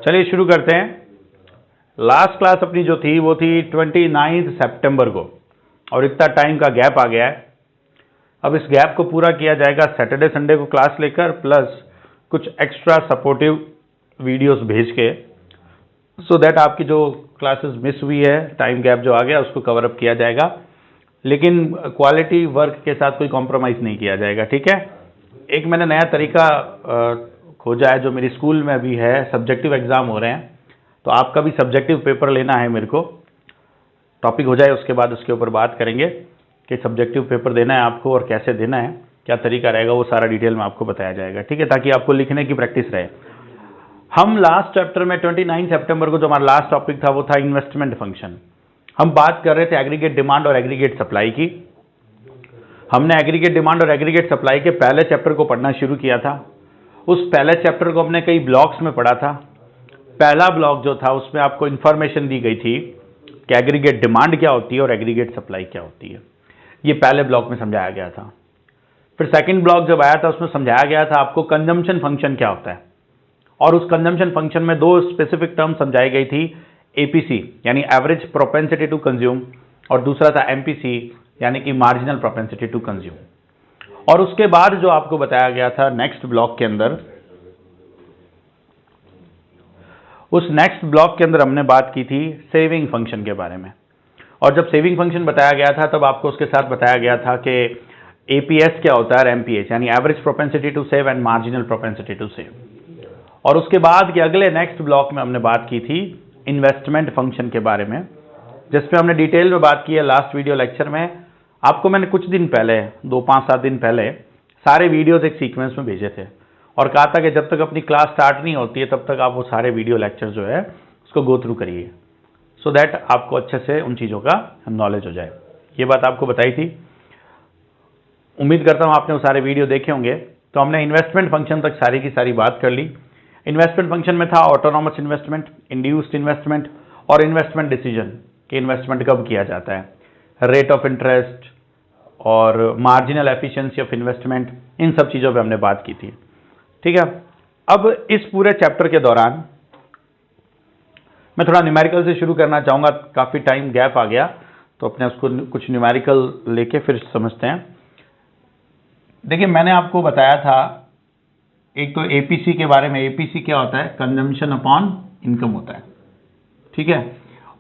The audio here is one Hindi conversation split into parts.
चलिए शुरू करते हैं। लास्ट क्लास अपनी जो थी वो थी 29 सितंबर को, और इतना टाइम का गैप आ गया है। अब इस गैप को पूरा किया जाएगा सैटरडे संडे को क्लास लेकर, प्लस कुछ एक्स्ट्रा सपोर्टिव वीडियोस भेज के, सो दैट आपकी जो क्लासेस मिस हुई है, टाइम गैप जो आ गया, उसको कवर अप किया जाएगा। लेकिन क्वालिटी वर्क के साथ कोई कॉम्प्रोमाइज़ नहीं किया जाएगा, ठीक है। एक मैंने नया तरीका खोजा है जो मेरी स्कूल में भी है। सब्जेक्टिव एग्ज़ाम हो रहे हैं, तो आपका भी सब्जेक्टिव पेपर लेना है। मेरे को टॉपिक हो जाए उसके बाद उसके ऊपर बात करेंगे कि सब्जेक्टिव पेपर देना है आपको और कैसे देना है, क्या तरीका रहेगा, वो सारा डिटेल में आपको बताया जाएगा, ठीक है, ताकि आपको लिखने की प्रैक्टिस रहे। हम लास्ट चैप्टर में 29 सितंबर को जो हमारा लास्ट टॉपिक था वो था इन्वेस्टमेंट फंक्शन। हम बात कर रहे थे एग्रीगेट डिमांड और एग्रीगेट सप्लाई की। हमने एग्रीगेट डिमांड और एग्रीगेट सप्लाई के पहले चैप्टर को पढ़ना शुरू किया था। उस पहले चैप्टर को हमने कई ब्लॉक्स में पढ़ा था। पहला ब्लॉक जो था उसमें आपको इंफॉर्मेशन दी गई थी कि एग्रीगेट डिमांड क्या होती है और एग्रीगेट सप्लाई क्या होती है। ये पहले ब्लॉक में समझाया गया था। फिर सेकंड ब्लॉक जब आया था उसमें समझाया गया था आपको कंजम्पशन फंक्शन क्या होता है, और उस कंजम्पशन फंक्शन में दो स्पेसिफिक टर्म समझाई गई थी, एपीसी यानी एवरेज प्रोपेंसिटी टू कंज्यूम, और दूसरा था एमपीसी यानी कि मार्जिनल प्रोपेंसिटी टू कंज्यूम। और उसके बाद जो आपको बताया गया था नेक्स्ट ब्लॉक के अंदर, उस नेक्स्ट ब्लॉक के अंदर हमने बात की थी सेविंग फंक्शन के बारे में। और जब सेविंग फंक्शन बताया गया था तब आपको उसके साथ बताया गया था कि एपीएस क्या होता है और एमपीएस यानी average propensity to save and marginal propensity to save. और उसके बाद के अगले नेक्स्ट ब्लॉक में हमने बात की थी इन्वेस्टमेंट फंक्शन के बारे में, जिसपे हमने डिटेल में बात की है लास्ट वीडियो लेक्चर में। आपको मैंने कुछ दिन पहले, 5-7 दिन पहले सारे वीडियोस एक सीक्वेंस में भेजे थे और कहा था कि जब तक अपनी क्लास स्टार्ट नहीं होती है तब तक आप वो सारे वीडियो लेक्चर जो है उसको गो थ्रू करिए, सो दैट आपको अच्छे से उन चीज़ों का नॉलेज हो जाए। ये बात आपको बताई थी। उम्मीद करता हूँ आपने वो सारे वीडियो देखे होंगे। तो हमने इन्वेस्टमेंट फंक्शन तक सारी की सारी बात कर ली। इन्वेस्टमेंट फंक्शन में था ऑटोनॉमस इन्वेस्टमेंट, इंड्यूस्ड इन्वेस्टमेंट और इन्वेस्टमेंट डिसीजन कि इन्वेस्टमेंट कब किया जाता है, रेट ऑफ इंटरेस्ट और मार्जिनल एफिशिएंसी ऑफ इन्वेस्टमेंट, इन सब चीज़ों पे हमने बात की थी, ठीक है। अब इस पूरे चैप्टर के दौरान मैं थोड़ा न्यूमेरिकल से शुरू करना चाहूँगा। काफ़ी टाइम गैप आ गया तो अपने उसको कुछ न्यूमेरिकल लेके फिर समझते हैं। देखिए मैंने आपको बताया था एक तो एपीसी के बारे में। एपीसी क्या होता है? कंजम्पशन अपॉन इनकम होता है, ठीक है।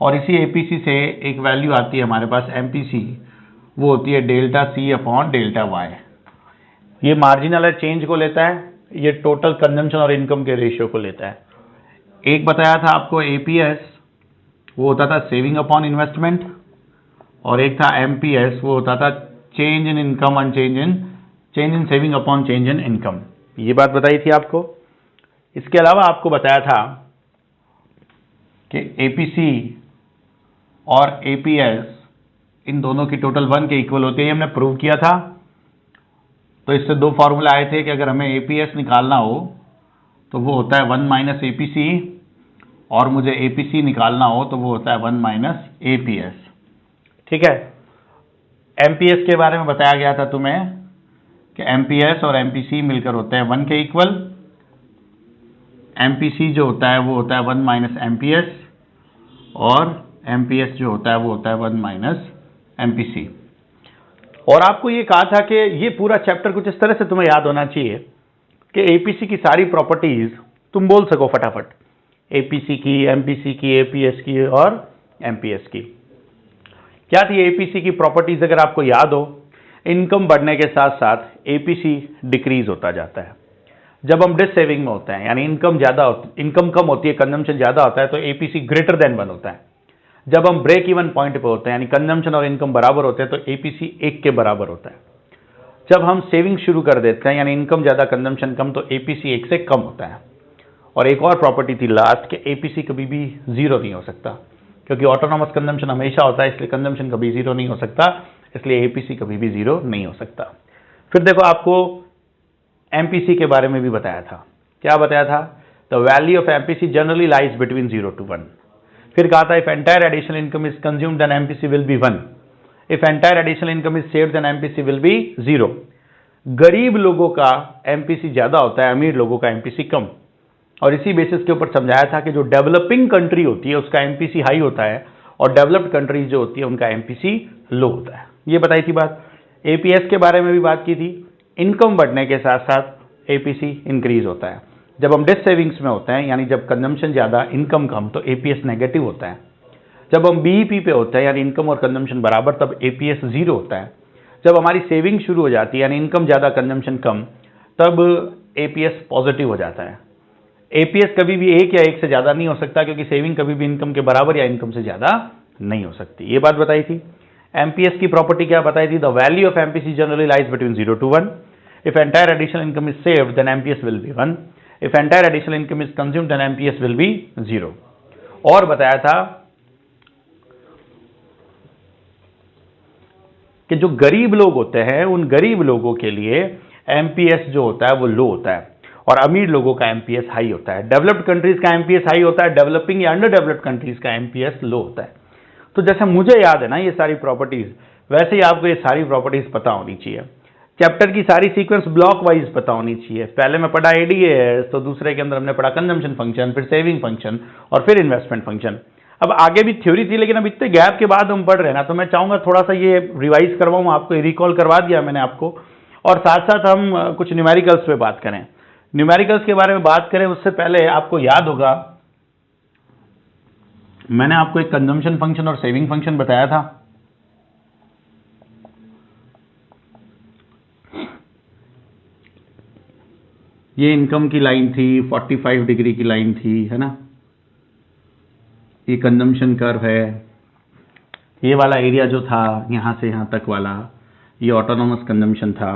और इसी एपीसी से एक वैल्यू आती है हमारे पास एमपीसी, वो होती है delta C upon delta Y. ये मार्जिनल चेंज को लेता है, ये टोटल कंजम्पशन और इनकम के रेशियो को लेता है। एक बताया था आपको एपीएस, वो होता था सेविंग अपॉन इन्वेस्टमेंट, और एक था एमपीएस, वो होता था change in income and change in saving upon change in income. ये बात बताई थी आपको। इसके अलावा आपको बताया था कि एपीसी और एपीएस इन दोनों की टोटल 1 के इक्वल होती है। हमने प्रूव किया था। तो इससे दो फॉर्मूला आए थे कि अगर हमें एपीएस निकालना हो तो वो होता है 1 माइनस एपीसी, और मुझे एपीसी निकालना हो तो वो होता है 1 माइनस एपीएस, ठीक है। एमपीएस के बारे में बताया गया था तुम्हें कि एमपीएस और एमपीसी मिलकर होते हैं 1 के इक्वल। एमपीसी जो होता है वो होता है 1 माइनस एमपीएस, और एमपीएस जो होता है वो होता है 1 माइनस एमपीसी। और आपको ये कहा था कि ये पूरा चैप्टर कुछ इस तरह से तुम्हें याद होना चाहिए कि एपीसी की सारी प्रॉपर्टीज तुम बोल सको फटाफट। एपीसी की, एमपीसी की, एपीएस की और एमपीएस की। क्या थी एपीसी की प्रॉपर्टीज अगर आपको याद हो? इनकम बढ़ने के साथ साथ एपीसी डिक्रीज होता जाता है। जब हम डिस सेविंग में होते हैं यानी इनकम कम होती है, कंजम्पशन ज्यादा होता है, तो एपीसी ग्रेटर देन 1 होता है। जब हम ब्रेक इवन पॉइंट पे होते हैं यानी कंजम्पशन और इनकम बराबर होते हैं, तो एपीसी 1 के बराबर होता है। जब हम सेविंग शुरू कर देते हैं यानी इनकम ज्यादा कंजम्पशन कम, तो एपीसी 1 से कम होता है। और एक और प्रॉपर्टी थी लास्ट कि एपीसी कभी भी 0 नहीं हो सकता, क्योंकि ऑटोनॉमस कंजम्पशन हमेशा होता है, इसलिए कंजम्पशन कभी 0 नहीं हो सकता, इसलिए एपीसी कभी भी 0 नहीं हो सकता। फिर देखो आपको एमपीसी के बारे में भी बताया था। क्या बताया था? The value of MPC generally lies between 0 to 1। फिर कहा था if entire additional income is consumed then MPC will be 1। If entire additional income is saved then MPC will be 0। गरीब लोगों का एमपीसी ज्यादा होता है, अमीर लोगों का एमपीसी कम। और इसी बेसिस के ऊपर समझाया था कि जो डेवलपिंग कंट्री होती है उसका एमपीसी हाई होता है और डेवलप्ड कंट्रीज जो होती है उनका एमपीसी लो होता है। ये बताई थी बात। एपीएस के बारे में भी बात की थी। इनकम बढ़ने के साथ साथ एपीसी इंक्रीज होता है। जब हम डिस सेविंग्स में होते हैं यानी जब कंजम्पशन ज़्यादा इनकम कम तो एपीएस नेगेटिव होता है। जब हम बीईपी पे होते हैं यानी इनकम और कंजम्पशन बराबर तब एपीएस जीरो होता है। जब हमारी सेविंग शुरू हो जाती है यानी इनकम ज़्यादा कंजम्पशन कम तब एपीएस पॉजिटिव हो जाता है। एपीएस कभी भी एक या एक से ज़्यादा नहीं हो सकता क्योंकि सेविंग कभी भी इनकम के बराबर या इनकम से ज़्यादा नहीं हो सकती। ये बात बताई थी। एमपीएस की प्रॉपर्टी क्या बताई थी? The value of MPC generally lies between 0 to 1। If entire additional income is saved then MPS will be 1। If entire additional income is consumed then MPS will be 0। और बताया था कि जो गरीब लोग होते हैं उन गरीब लोगों के लिए एमपीएस जो होता है वो लो होता है और अमीर लोगों का एमपीएस हाई होता है। डेवलप्ड कंट्रीज का एमपीएस हाई होता है, डेवलपिंग या अंडर डेवलप्ड कंट्रीज का एमपीएस लो होता है। तो जैसे मुझे याद है ना ये सारी प्रॉपर्टीज, वैसे ही आपको ये सारी प्रॉपर्टीज पता होनी चाहिए। चैप्टर की सारी सीक्वेंस ब्लॉक वाइज पता होनी चाहिए। पहले मैं पढ़ा एडीएस, तो दूसरे के अंदर हमने पढ़ा कंजम्पशन फंक्शन, फिर सेविंग फंक्शन और फिर इन्वेस्टमेंट फंक्शन। अब आगे भी थ्योरी थी लेकिन अब इतने गैप के बाद हम पढ़ रहे हैं ना, तो मैं चाहूंगा थोड़ा सा ये रिवाइज करवाऊं आपको, रिकॉल करवा दिया मैंने आपको। और साथ साथ हम कुछ न्यूमेरिकल्स पे बात करें। न्यूमेरिकल्स के बारे में बात करें उससे पहले आपको याद होगा मैंने आपको एक कंजम्पशन फंक्शन और सेविंग फंक्शन बताया था। ये इनकम की लाइन थी, 45 डिग्री की लाइन थी, है ना। ये कंजम्पशन कर्व है। ये वाला एरिया जो था यहां से यहां तक वाला ये ऑटोनोमस कंजम्पशन था।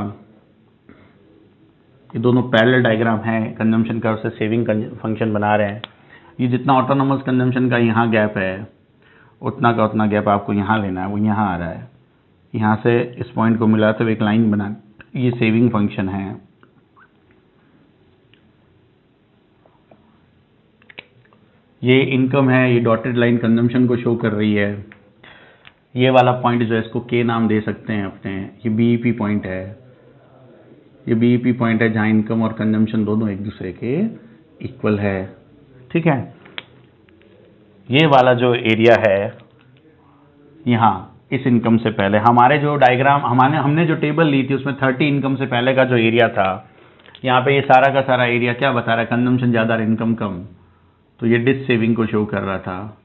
ये दोनों पैरेलल डायग्राम है। कंजम्पशन कर्व से सेविंग फंक्शन बना रहे हैं। ये जितना ऑटोनोमस कंजम्पशन का यहाँ गैप है उतना का उतना गैप आपको यहाँ लेना है, वो यहाँ आ रहा है। यहाँ से इस पॉइंट को मिलाते हुए एक लाइन बना, ये सेविंग फंक्शन है। ये इनकम है, ये डॉटेड लाइन कंजम्पशन को शो कर रही है। ये वाला पॉइंट जो है इसको के नाम दे सकते हैं अपने, ये बीईपी पॉइंट है। ये बीईपी पॉइंट है जहाँ इनकम और कंजम्पशन दोनों एक दूसरे के इक्वल है, ठीक है। ये वाला जो एरिया है यहाँ इस इनकम से पहले हमारे जो डायग्राम हमने जो टेबल ली थी उसमें 30 इनकम से पहले का जो एरिया था, यहाँ पे ये सारा का सारा एरिया क्या बता रहा है? कंजम्पशन ज़्यादा इनकम कम। तो ये डिस सेविंग को शो कर रहा था।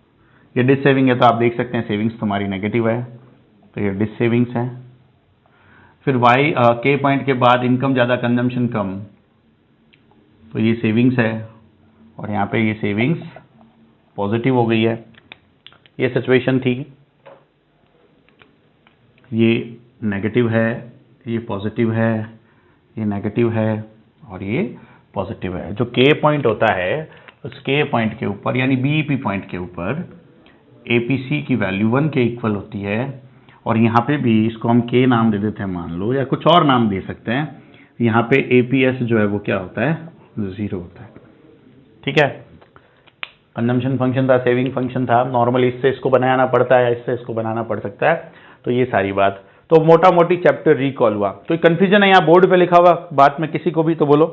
ये डिस सेविंग है तो आप देख सकते हैं सेविंग्स तुम्हारी नेगेटिव है, तो ये डिस सेविंग्स है। फिर वाई के पॉइंट के बाद इनकम ज़्यादा कंजम्पशन कम, तो ये सेविंग्स है और यहाँ पे ये सेविंग्स पॉजिटिव हो गई है। ये सिचुएशन थी। ये नेगेटिव है, ये पॉजिटिव है, ये नेगेटिव है और ये पॉजिटिव है। जो के पॉइंट होता है उस के पॉइंट के ऊपर यानी बीईपी पॉइंट के ऊपर एपीसी की वैल्यू 1 के इक्वल होती है और यहाँ पे भी इसको हम के नाम दे देते हैं मान लो, या कुछ और नाम दे सकते हैं। यहाँ पे एपीएस जो है वो क्या होता है? 0 होता है, ठीक है। कंजम्पशन फंक्शन था, सेविंग फंक्शन था। नॉर्मली इससे इसको बनाना पड़ता है, इससे इसको बनाना पड़ सकता है। तो ये सारी बात, तो मोटा मोटी चैप्टर रिकॉल हुआ। कोई कंफ्यूजन है यहाँ बोर्ड पे लिखा हुआ बात में किसी को भी तो बोलो,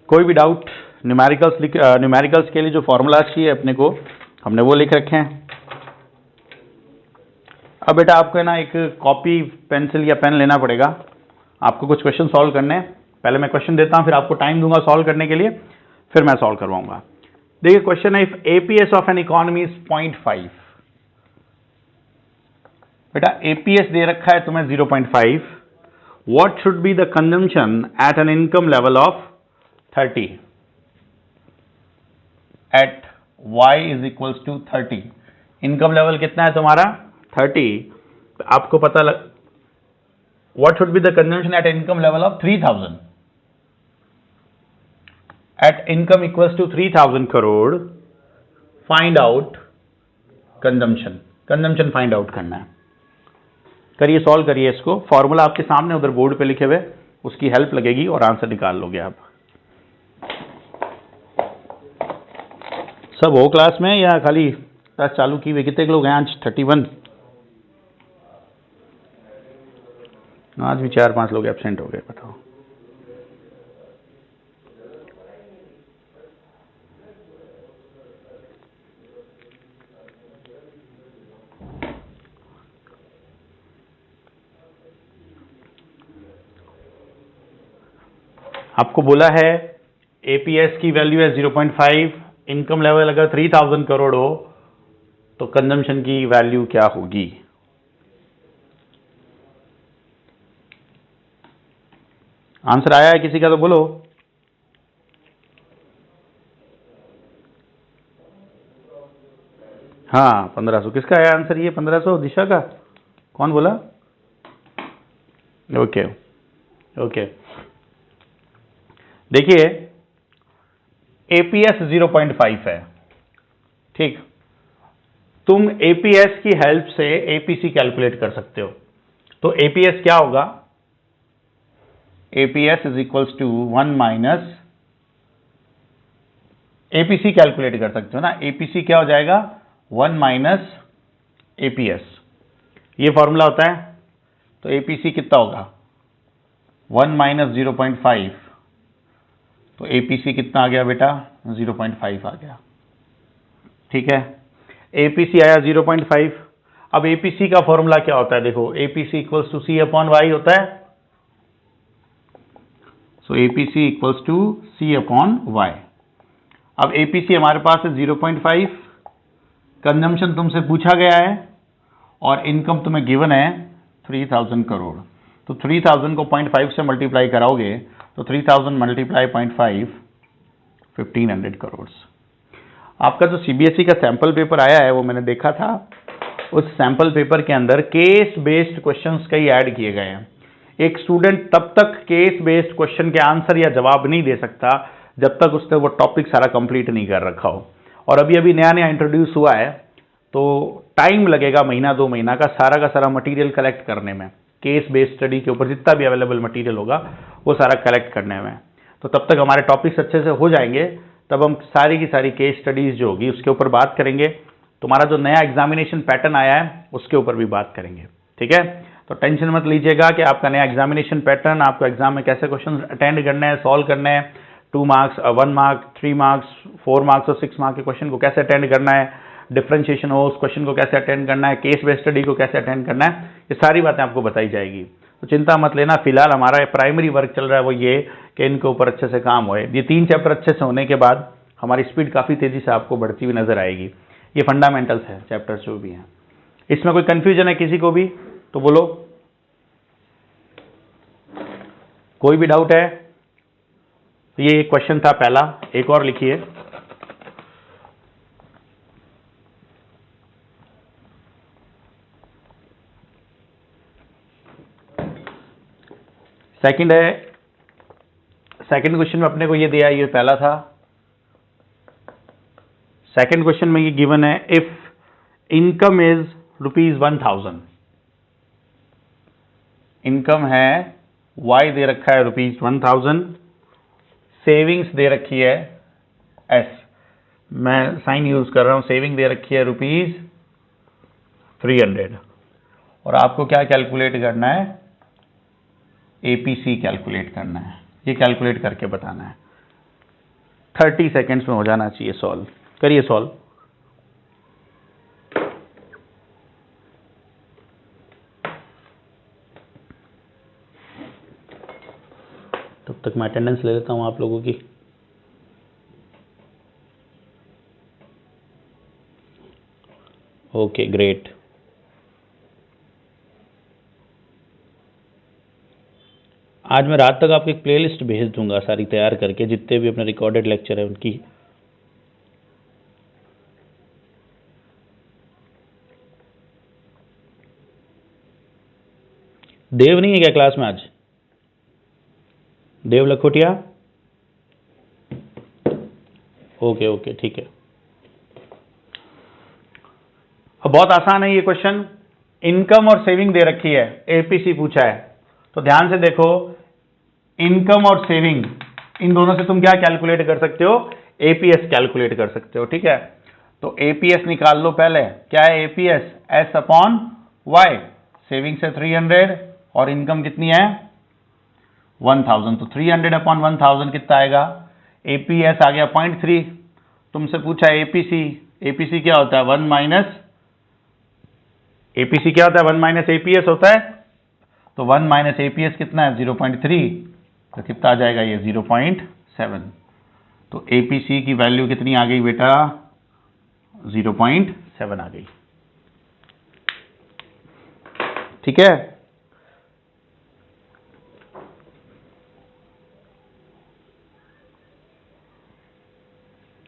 कोई भी डाउट? न्यूमेरिकल्स के लिए जो फॉर्मूलाज चाहिए अपने को हमने वो लिख रखे हैं। अब बेटा आपको है ना एक कॉपी पेंसिल या पेन लेना पड़ेगा, आपको कुछ क्वेश्चन सॉल्व करने हैं। पहले मैं क्वेश्चन देता हूं, फिर आपको टाइम दूंगा सॉल्व करने के लिए, फिर मैं सॉल्व करवाऊंगा। देखिए क्वेश्चन है, if APS of an economy is 0.5। बेटा एपीएस दे रखा है तुम्हें 0.5, what should be the consumption at an income level of 30 at y is equals to 30। Income level कितना है तुम्हारा? 30। आपको पता लग what should be the consumption at income level of 3000 at income equals to 3000 crore, find out consumption find out करना है। करिए, सॉल्व करिए इसको। फॉर्मूला आपके सामने उधर बोर्ड पे लिखे हुए, उसकी हेल्प लगेगी और आंसर निकाल लोगे आप। सब हो क्लास में या खाली क्लास चालू की हुई? कितने लोग हैं आज? 31। आज भी 4-5 लोग एब्सेंट हो गए, बताओ। आपको बोला है एपीएस की वैल्यू है 0.5, इनकम लेवल अगर 3000 करोड़ हो तो कंजम्पशन की वैल्यू क्या होगी? आंसर आया है किसी का तो बोलो। हाँ 1500। किसका है आंसर ये 1500? दिशा का? कौन बोला? Okay okay. देखिए एपीएस 0.5 है, ठीक। तुम एपीएस की हेल्प से एपीसी कैलकुलेट कर सकते हो। तो एपीएस क्या होगा? APS is equals to 1 minus APC calculate कर सकते हो ना। एपीसी क्या हो जाएगा? 1 माइनस एपीएस, ये फॉर्मूला होता है। तो एपीसी कितना होगा? 1 माइनस 0.5, तो एपीसी कितना आ गया बेटा? 0.5 आ गया, ठीक है। एपीसी आया 0.5। अब एपीसी का फॉर्मूला क्या होता है? देखो APC equals to C upon Y होता है। So APC equals to C upon Y. अब एपीसी हमारे पास है 0.5, कंजम्पशन तुमसे पूछा गया है और इनकम तुम्हें गिवन है 3000 करोड़। तो 3000 को 0.5 से मल्टीप्लाई कराओगे तो 3000 मल्टीप्लाई 0.5, 1500 करोड़। आपका जो सीबीएसई का सैंपल पेपर आया है वो मैंने देखा था। उस सैंपल पेपर के अंदर केस बेस्ड क्वेश्चंस कई ऐड किए गए हैं। एक स्टूडेंट तब तक केस बेस्ड क्वेश्चन के आंसर या जवाब नहीं दे सकता जब तक उसने वो टॉपिक सारा कंप्लीट नहीं कर रखा हो। और अभी अभी नया नया इंट्रोड्यूस हुआ है तो टाइम लगेगा, महीना 2 महीना का सारा मटेरियल कलेक्ट करने में। केस बेस्ड स्टडी के ऊपर जितना भी अवेलेबल मटेरियल होगा वो सारा कलेक्ट करने में। तो तब तक हमारे टॉपिक्स अच्छे से हो जाएंगे, तब हम सारी की सारी केस स्टडीज जो होगी उसके ऊपर बात करेंगे। तुम्हारा जो नया एग्जामिनेशन पैटर्न आया है उसके ऊपर भी बात करेंगे, ठीक है। तो टेंशन मत लीजिएगा कि आपका नया एग्जामिनेशन पैटर्न, आपको एग्जाम में कैसे क्वेश्चन अटेंड करने हैं, सॉल्व करने हैं, 2 मार्क्स, 1 मार्क, 3 मार्क्स, 4 मार्क्स और 6 मार्क के क्वेश्चन को कैसे अटेंड करना है, डिफरेंशिएशन हो उस क्वेश्चन को कैसे अटेंड करना है, केस बेस्ड स्टडी को कैसे अटेंड करना है, ये सारी बातें आपको बताई जाएगी। तो चिंता मत लेना। फिलहाल हमारा प्राइमरी वर्क चल रहा है वो ये कि इनके ऊपर अच्छे से काम होए। ये 3 चैप्टर अच्छे से होने के बाद हमारी स्पीड काफ़ी तेज़ी से आपको बढ़ती हुई नजर आएगी। ये फंडामेंटल्स है चैप्टर्स जो भी हैं। इसमें कोई कंफ्यूजन है किसी को भी तो बोलो, कोई भी डाउट है? ये एक क्वेश्चन था पहला, एक और लिखिए। सेकंड है, सेकंड क्वेश्चन में अपने को ये दिया, ये पहला था। सेकंड क्वेश्चन में ये गिवन है इफ इनकम इज ₹1000, इनकम है y दे रखा है ₹1000, सेविंग्स दे रखी है s, मैं साइन यूज कर रहा हूं, सेविंग दे रखी है ₹300 और आपको क्या कैलकुलेट करना है? एपीसी कैलकुलेट करना है। ये कैलकुलेट करके बताना है। 30 सेकेंड्स में हो जाना चाहिए सॉल्व। करिए सॉल्व। तब तक मैं अटेंडेंस ले लेता हूं आप लोगों की। Okay great. आज मैं रात तक आपको एक प्लेलिस्ट भेज दूंगा सारी तैयार करके, जितने भी अपने रिकॉर्डेड लेक्चर है उनकी। देव नहीं है क्या क्लास में आज? देव लखोटिया? ओके ओके ठीक है। अब बहुत आसान है ये क्वेश्चन। इनकम और सेविंग दे रखी है, एपीसी पूछा है, तो ध्यान से देखो। इनकम और सेविंग इन दोनों से तुम क्या कैलकुलेट कर सकते हो? एपीएस कैलकुलेट कर सकते हो, ठीक है। तो एपीएस निकाल लो पहले। क्या है APS? S upon Y. Saving से 300 और इनकम कितनी है? 1000। तो 300 अपॉन 1000 कितना आएगा? एपीएस आ गया 0.3। तुमसे पूछा एपीसी, एपीसी क्या होता है? 1 माइनस एपीसी क्या होता है? 1 माइनस एपीएस होता है। तो 1 माइनस एपीएस कितना है? 0.3। तो कितना आ जाएगा ये 0.7। तो एपीसी की वैल्यू कितनी आ गई बेटा, 0.7 आ गई। ठीक है,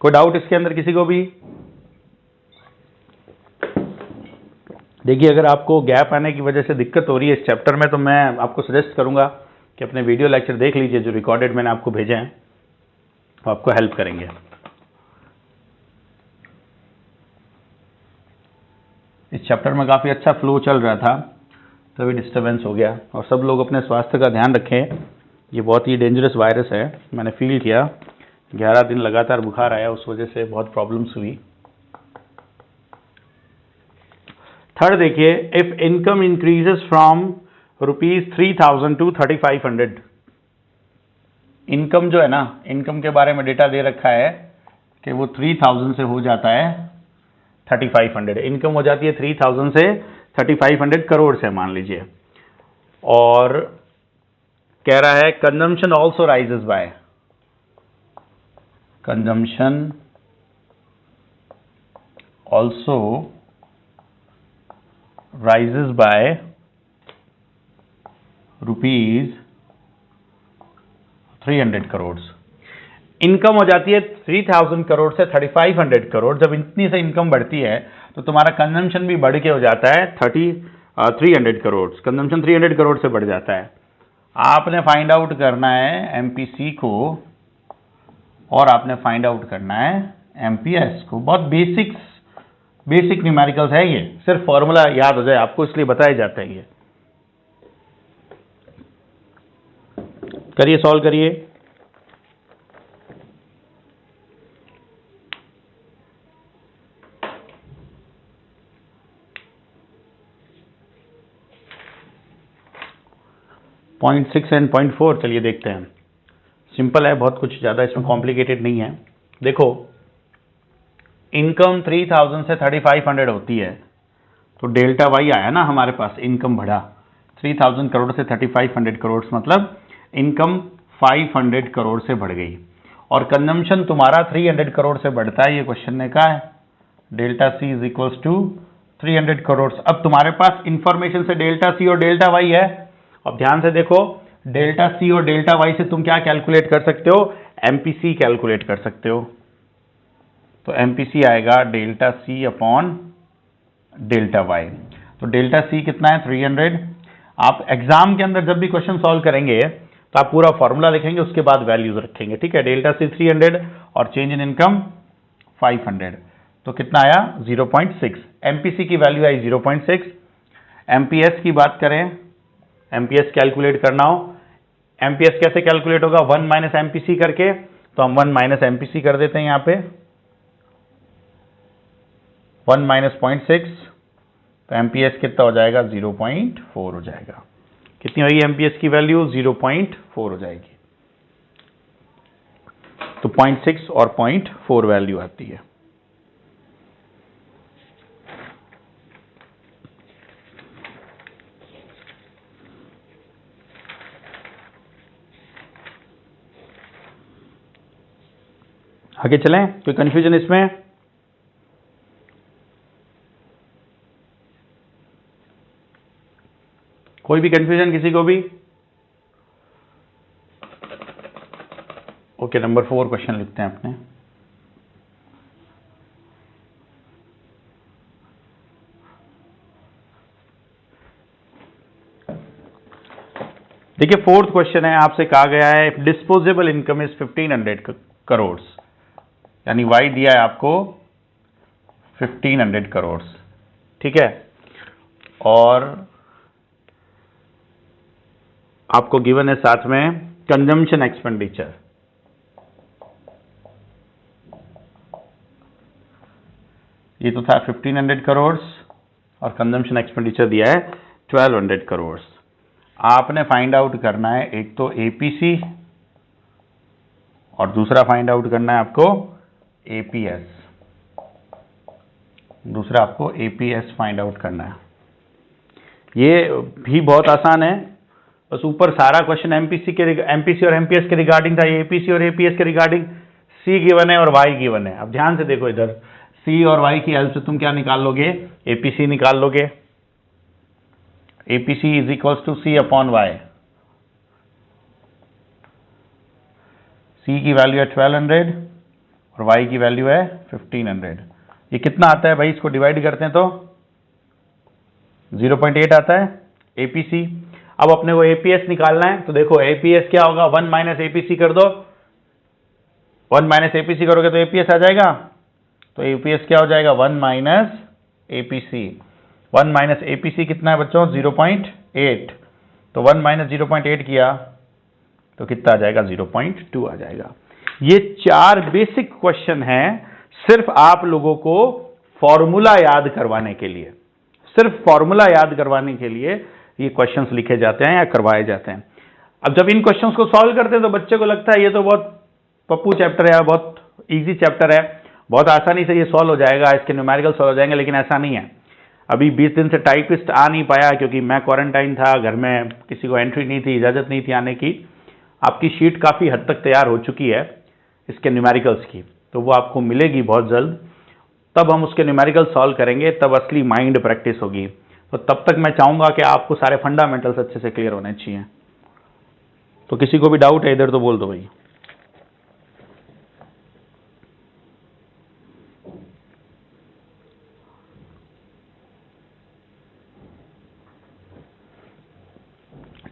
कोई डाउट इसके अंदर किसी को भी? देखिए, अगर आपको गैप आने की वजह से दिक्कत हो रही है इस चैप्टर में, तो मैं आपको सजेस्ट करूंगा कि अपने वीडियो लेक्चर देख लीजिए जो रिकॉर्डेड मैंने आपको भेजे हैं, तो आपको हेल्प करेंगे। इस चैप्टर में काफ़ी अच्छा फ्लो चल रहा था, तभी डिस्टर्बेंस हो गया। और सब लोग अपने स्वास्थ्य का ध्यान रखें, ये बहुत ही डेंजरस वायरस है। मैंने फील किया 11 दिन लगातार बुखार आया, उस वजह से बहुत प्रॉब्लम्स हुई। थर्ड देखिए, if income increases from ₹3000 to 3500। Income जो है ना, इनकम के बारे में डेटा दे रखा है कि वो 3000 से हो जाता है 3500। इनकम हो जाती है 3000 से 3500 करोड़ से, मान लीजिए। और कह रहा है consumption also rises by, consumption also rises by ₹300 crore. Income हो जाती है 3000 करोड़ से 3500 करोड़। जब इतनी से इनकम बढ़ती है तो तुम्हारा कंजम्पशन भी बढ़ के हो जाता है 300 करोड़। कंजम्पशन 300 करोड़ से बढ़ जाता है। आपने फाइंड आउट करना है एमपीसी को और आपने फाइंड आउट करना है एमपीएस को। बहुत बेसिक न्यूमेरिकल्स है ये, सिर्फ फॉर्मूला याद हो जाए आपको, इसलिए बताया जाता है ये। करिए, सॉल्व करिए। पॉइंट 6 एंड 0.4 चलिए देखते हैं। सिंपल है, बहुत कुछ ज़्यादा इसमें कॉम्प्लिकेटेड नहीं है। देखो, इनकम 3000 से 3500 होती है, तो डेल्टा वाई आया ना हमारे पास, इनकम बढ़ा 3000 करोड़ से 3500 करोड़, मतलब इनकम 500 करोड़ से बढ़ गई। और कंजम्पशन तुम्हारा 300 करोड़ से बढ़ता है, ये क्वेश्चन ने कहा है। Delta C is equals to 300 crore. अब तुम्हारे पास इंफॉर्मेशन से डेल्टा सी और डेल्टा वाई है। अब ध्यान से देखो, डेल्टा सी और डेल्टा वाई से तुम क्या कैलकुलेट कर सकते हो, एमपीसी कैलकुलेट कर सकते हो। तो एमपीसी आएगा delta C upon delta Y. तो डेल्टा सी कितना है, 300। आप एग्जाम के अंदर जब भी क्वेश्चन सॉल्व करेंगे तो आप पूरा फॉर्मूला लिखेंगे, उसके बाद वैल्यूज रखेंगे। ठीक है, डेल्टा सी 300 और चेंज इन इनकम 500, तो कितना आया 0.6। एमपीसी की वैल्यू आई 0.6। एमपीएस की बात करें, एमपीएस कैलकुलेट करना हो, एमपीएस कैसे कैलकुलेट होगा, 1 माइनस एमपीसी करके। तो हम 1 माइनस एमपीसी कर देते हैं, यहाँ पे 1 माइनस 0.6, तो एमपीएस कितना हो जाएगा, 0.4 हो जाएगा। कितनी होगी एमपीएस की वैल्यू, 0.4 हो जाएगी। तो 0.6 और 0.4 वैल्यू आती है। आगे चलें, कोई कंफ्यूजन इसमें? कोई भी कंफ्यूजन किसी को भी? ओके, नंबर 4 क्वेश्चन लिखते हैं अपने। देखिए, 4th क्वेश्चन है, आपसे कहा गया है डिस्पोजेबल इनकम इज 1500 करोड़, यानी वाई दिया है आपको 1500 करोड़। ठीक है, और आपको गिवन है साथ में कंजम्पशन एक्सपेंडिचर। ये तो था 1500 करोड़ और कंजम्पशन एक्सपेंडिचर दिया है 1200 करोड़। आपने फाइंड आउट करना है एक तो एपीसी और दूसरा फाइंड आउट करना है आपको एपीएस। दूसरा आपको एपीएस फाइंड आउट करना है। ये भी बहुत आसान है, बस ऊपर सारा क्वेश्चन एमपीसी और एमपीएस के रिगार्डिंग था, एपीसी और एपीएस के रिगार्डिंग सी गिवन है और वाई गिवन है। अब ध्यान से देखो इधर, सी और वाई की हेल्प से तुम क्या निकाल लोगे, एपीसी निकाल लोगे। APC is equals to C upon Y. C की वैल्यू है 1200 और वाई की वैल्यू है 1500। ये कितना आता है भाई, इसको डिवाइड करते हैं तो 0.8 आता है एपीसी। अब अपने को एपीएस निकालना है, तो देखो एपीएस क्या होगा, 1 माइनस एपीसी कर दो, 1 माइनस एपीसी करोगे तो एपीएस आ जाएगा। तो एपीएस क्या हो जाएगा, 1 माइनस एपीसी। 1 माइनस एपीसी कितना है बच्चों, 0.8। तो 1 माइनस 0.8 किया तो कितना आ जाएगा, 0.2 आ जाएगा। ये 4 बेसिक क्वेश्चन हैं सिर्फ आप लोगों को फॉर्मूला याद करवाने के लिए, सिर्फ फॉर्मूला याद करवाने के लिए ये क्वेश्चंस लिखे जाते हैं या करवाए जाते हैं। अब जब इन क्वेश्चंस को सॉल्व करते हैं तो बच्चे को लगता है ये तो बहुत पप्पू चैप्टर है, बहुत इजी चैप्टर है, बहुत आसानी से ये सॉल्व हो जाएगा, इसके न्यूमेरिकल सॉल्व हो जाएंगे, लेकिन ऐसा नहीं है। अभी 20 दिन से टाइपिस्ट आ नहीं पाया क्योंकि मैं क्वारंटाइन था, घर में किसी को एंट्री नहीं थी, इजाज़त नहीं थी आने की। आपकी शीट काफ़ी हद तक तैयार हो चुकी है इसके न्यूमेरिकल्स की, तो वो आपको मिलेगी बहुत जल्द। तब हम उसके न्यूमेरिकल सॉल्व करेंगे, तब असली माइंड प्रैक्टिस होगी। तो तब तक मैं चाहूँगा कि आपको सारे फंडामेंटल्स अच्छे से क्लियर होने चाहिए। तो किसी को भी डाउट है इधर तो बोल दो भाई।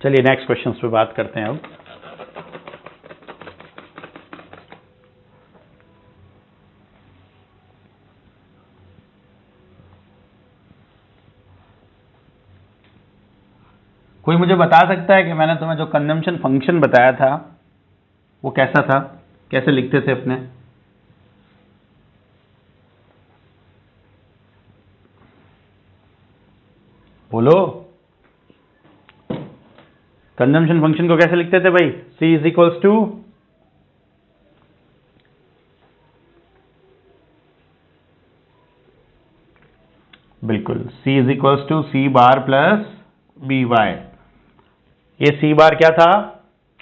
चलिए नेक्स्ट क्वेश्चंस पे बात करते हैं अब। कोई मुझे बता सकता है कि मैंने तुम्हें जो कंजम्पशन फंक्शन बताया था वो कैसा था, कैसे लिखते थे अपने? बोलो, कंजम्पशन फंक्शन को कैसे लिखते थे भाई? C इज इक्वल्स टू, बिल्कुल C is equals to C bar plus B Y. ये C बार क्या था,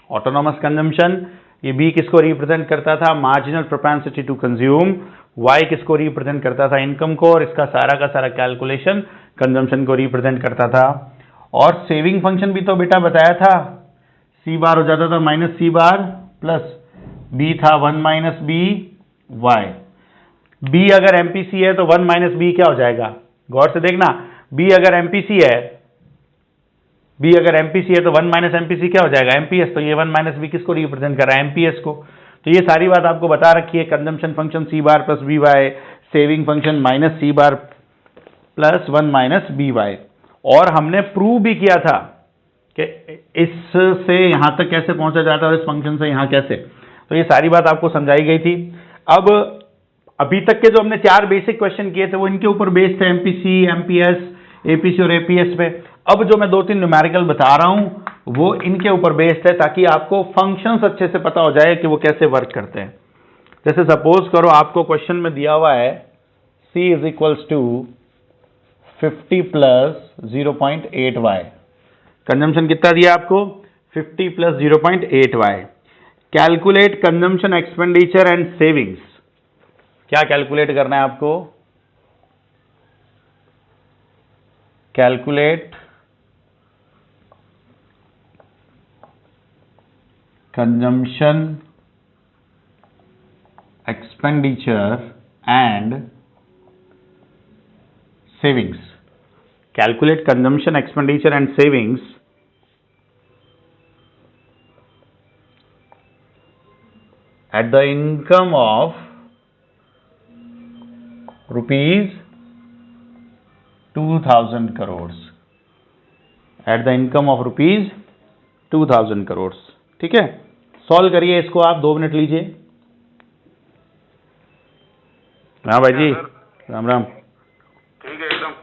ऑटोनॉमस कंजम्पशन। ये B किसको रिप्रेजेंट करता था, marginal propensity to consume. Y किसको रिप्रेजेंट करता था, इनकम को। और इसका सारा का सारा कैलकुलेशन कंजम्पशन को रिप्रेजेंट करता था। और सेविंग फंक्शन भी तो बेटा बताया था, C बार हो जाता था minus C bar plus B था 1 माइनस बी वाई। B अगर MPC है तो 1 माइनस बी क्या हो जाएगा, गौर से देखना। B अगर MPC है, B अगर MPC है तो 1 माइनस MPC क्या हो जाएगा, MPS। तो ये 1 माइनस बी किसको रिप्रेजेंट कर रहा है, MPS को। तो ये सारी बात आपको बता रखी है। Consumption function C bar plus B Y, saving function minus C bar plus 1 minus B Y. और हमने प्रूव भी किया था कि इससे यहां तक कैसे पहुंचा जाता है और इस फंक्शन से यहां कैसे। तो ये सारी बात आपको समझाई गई थी। अब अभी तक के जो हमने 4 बेसिक क्वेश्चन किए थे वो इनके ऊपर बेस्ड थे, MPC, MPS, APC और APS पे। अब जो मैं 2-3 न्यूमेरिकल बता रहा हूं वो इनके ऊपर बेस्ड है, ताकि आपको फंक्शंस अच्छे से पता हो जाए कि वो कैसे वर्क करते हैं। जैसे सपोज करो आपको क्वेश्चन में दिया हुआ है C is equals to 50 plus 0.8y। Consumption कितना दिया आपको, 50 plus 0.8y। Calculate consumption expenditure and savings. क्या कैलकुलेट करना है आपको, calculate consumption expenditure and savings. Calculate consumption expenditure and savings at the income of rupees 2000 crores, at the income of rupees 2000 crores। ठीक है, सॉल्व करिए इसको आप, 2 मिनट लीजिए। हाँ भाई जी, राम राम। ठीक है एकदम।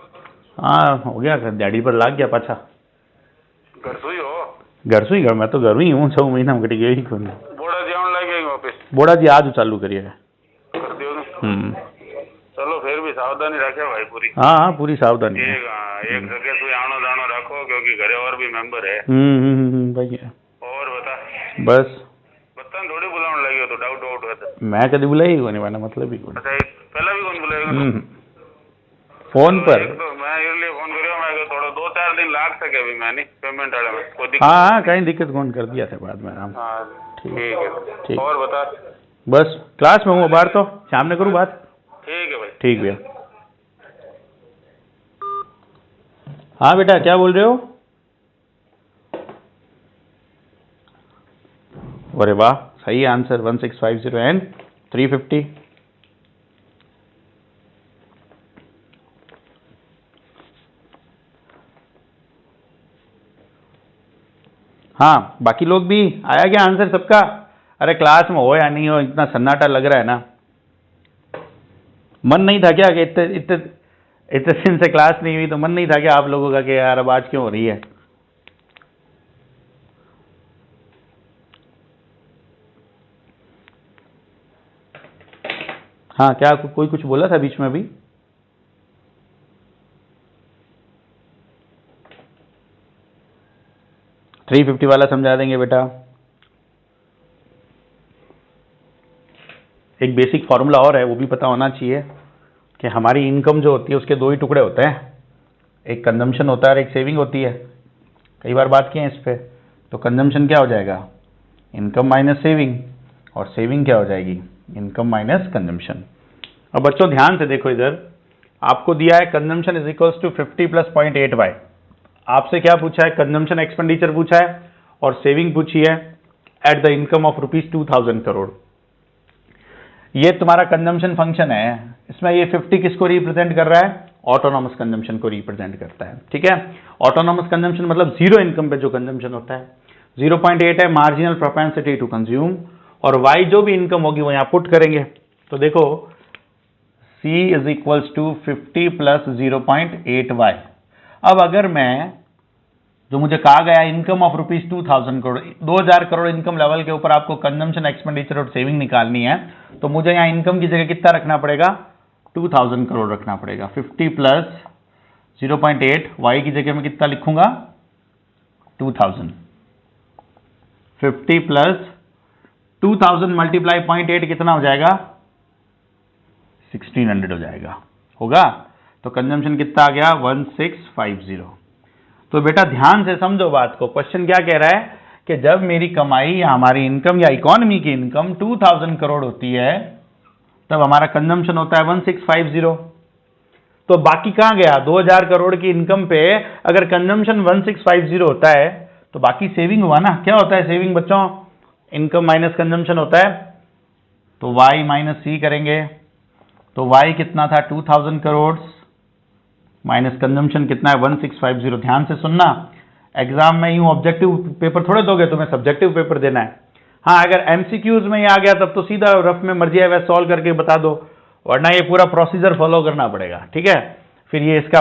हाँ हो गया, डैडी पर लाग गया पाछा। घर सुई हो? घर सुई घर, मैं तो घर ही हूँ, 6 महीना कटी गई कोई। बोड़ा जान लग गई वापस। बोड़ा जी आज चालू करिए कर दियो ना। चलो फिर भी सावधानी रखे भाई पूरी। हाँ पूरी सावधानी है। एक जगह से आनो जानो रखो क्योंकि घरे और भी मेंबर है। भाई और बता बस बता थोड़ी बुलाने लगे हो तो डाउट वाउट है तो। मैं कभी बुलाई कोनी मैंने मतलब ही कोनी। अच्छा पहला भी कौन बुलाएगा फोन पर तो मैं इसलिए फोन करियो मैं थोड़ा 2-4 दिन लाग सके अभी मैं नहीं पेमेंट वाले में कोई दिक्कत। हाँ कहीं दिक्कत कौन कर दिया था बाद में आराम। हाँ ठीक है ठीक। और बता बस क्लास में हूँ बाहर तो शाम में करूँ बात। ठीक है भाई। ठीक भैया। हाँ बेटा क्या बोल रहे हो? अरे वाह सही आंसर 1650 एंड 350। हाँ बाकी लोग भी आया क्या आंसर सबका? अरे क्लास में हो या नहीं हो इतना सन्नाटा लग रहा है ना। मन नहीं था क्या कि इतने इतने इतने दिन से क्लास नहीं हुई तो मन नहीं था क्या आप लोगों का कि यार अब आज क्यों हो रही है? हाँ क्या कोई कुछ बोला था बीच में अभी? $350 वाला समझा देंगे बेटा। एक बेसिक फॉर्मूला और है वो भी पता होना चाहिए कि हमारी इनकम जो होती है उसके दो ही टुकड़े होते हैं, एक कंजम्पशन होता है और एक सेविंग होती है। कई बार बात की है इस पे। तो कंजम्पशन क्या हो जाएगा? इनकम माइनस सेविंग, और सेविंग क्या हो जाएगी? Income minus consumption. अब बच्चों ध्यान से देखो इधर, आपको दिया है consumption is equals to 50 plus 0.8y। आपसे क्या पूछा है? कंजम्पशन एक्सपेंडिचर पूछा है और सेविंग पूछी है at the income of ₹2000 crore. ये तुम्हारा कंजम्पशन फंक्शन है। इसमें ये 50 किसको रिप्रेजेंट कर रहा है? ऑटोनॉमस कंजम्पशन को रिप्रेजेंट करता है। ठीक है, ऑटोनॉमस कंजम्पशन मतलब जीरो इनकम पे जो कंजम्पशन होता है। 0.8 है मार्जिनल प्रोपेंसिटी टू कंज्यूम, और y जो भी इनकम होगी वो यहाँ पुट करेंगे। तो देखो C is equals to 50 plus 0.8y। अब अगर मैं जो मुझे कहा गया income of ₹2000 crore, 2000 crore income level के ऊपर आपको कंजम्पशन एक्सपेंडिचर और सेविंग निकालनी है, तो मुझे यहाँ इनकम की जगह कितना रखना पड़ेगा? 2000 करोड़ रखना पड़ेगा। 50 प्लस 0.8 y की जगह में कितना लिखूंगा? 2000। 50 प्लस 2000 मल्टीप्लाई 0.8 कितना हो जाएगा? 1600 हो जाएगा। होगा? तो कंजम्पशन कितना आ गया? 1650। तो बेटा ध्यान से समझो बात को। क्वेश्चन क्या कह रहा है कि जब मेरी कमाई या हमारी इनकम या इकोनॉमी की इनकम 2000 करोड़ होती है तब हमारा कंजम्पशन होता है 1650। तो बाकी कहां गया? 2000 करोड़ की इनकम पे अगर कंजम्पशन 1650 होता है तो बाकी सेविंग हुआ ना। क्या होता है सेविंग बच्चों? इनकम माइनस कंजम्पशन होता है। तो y माइनस सी करेंगे तो y कितना था? 2000 करोड़ माइनस कंजम्पशन कितना है? 1650। ध्यान से सुनना, एग्जाम में यूं ऑब्जेक्टिव पेपर थोड़े दोगे, तुम्हें सब्जेक्टिव पेपर देना है। हाँ अगर एमसीक्यूज में ये आ गया तब तो सीधा रफ में मर्जी है वैसे सॉल्व करके बता दो, वरना ये पूरा प्रोसीजर फॉलो करना पड़ेगा। ठीक है, फिर ये इसका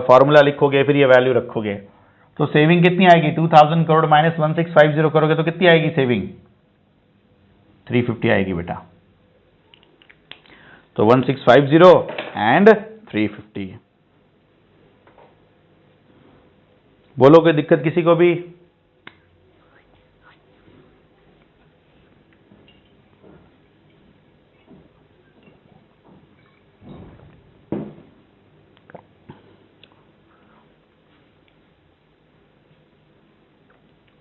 फॉर्मूला लिखोगे, फिर ये वैल्यू रखोगे। तो सेविंग कितनी आएगी? 2000 करोड़ माइनस 1650 करोगे तो कितनी आएगी सेविंग? 350 आएगी बेटा। तो 1650 एंड 350। बोलो कोई दिक्कत किसी को भी?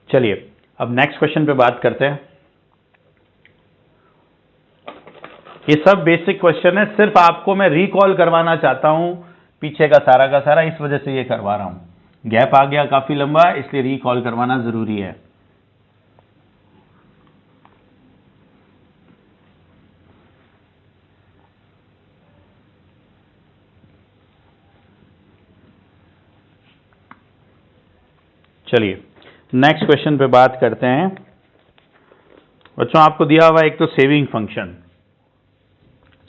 चलिए अब नेक्स्ट क्वेश्चन पे बात करते हैं। ये सब बेसिक क्वेश्चन है, सिर्फ आपको मैं रिकॉल करवाना चाहता हूं पीछे का सारा, इस वजह से ये करवा रहा हूं। गैप आ गया काफी लंबा, इसलिए रिकॉल करवाना जरूरी है। चलिए नेक्स्ट क्वेश्चन पे बात करते हैं। बच्चों आपको दिया हुआ एक तो सेविंग फंक्शन।